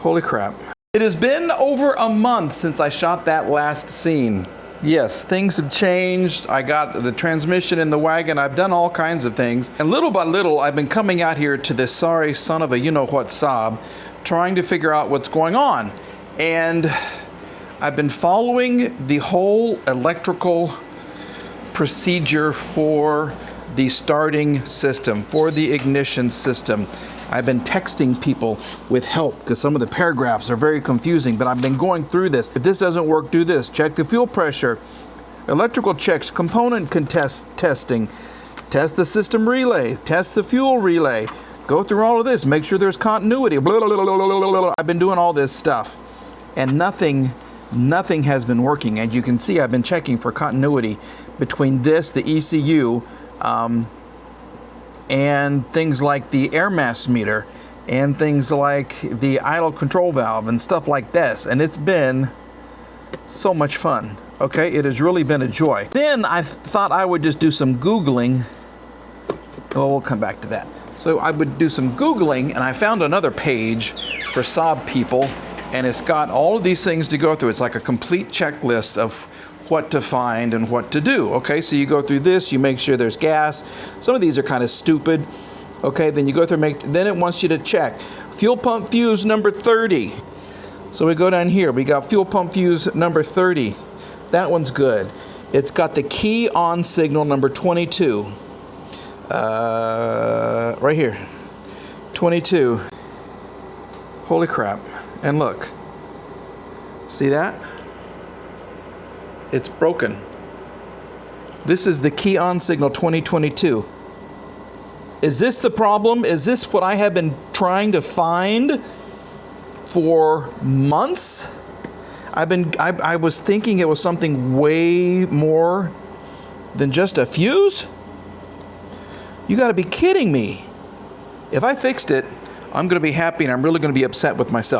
Holy crap. It has been over a month since I shot that last scene. Yes, things have changed. I got the transmission in the wagon. I've done all kinds of things. And little by little, I've been coming out here to this sorry son of a you-know-what Saab, trying to figure out what's going on. And I've been following the whole electrical procedure for the starting system, for the ignition system. I've been texting people with help because some of the paragraphs are very confusing, but I've been going through this. If this doesn't work, do this. Check the fuel pressure, electrical checks, component testing, test the system relay, test the fuel relay, go through all of this, make sure there's continuity. Blah, blah, blah, blah, blah, blah. I've been doing all this stuff and nothing has been working. As you can see, I've been checking for continuity between this, the ECU, and things like the air mass meter and things like the idle control valve and stuff like this. And it's been so much fun. Okay, it has really been a joy. Then I thought I would just do some Googling. Well, we'll come back to that. So I would do some Googling and I found another page for Saab people, and it's got all of these things to go through. It's like a complete checklist of what to find and what to do. Okay, so you go through this, you make sure there's gas. Some of these are kind of stupid. Okay, then you go through then it wants you to check fuel pump fuse number 30. So we go down here, we got fuel pump fuse number 30. That one's good. It's got the key on signal number 22. Right here, 22. Holy crap. And look, see that? It's broken. This is the key on signal 2022. Is this the problem? Is this what I have been trying to find for months? I was thinking it was something way more than just a fuse? You gotta be kidding me. If I fixed it, I'm gonna be happy and I'm really gonna be upset with myself.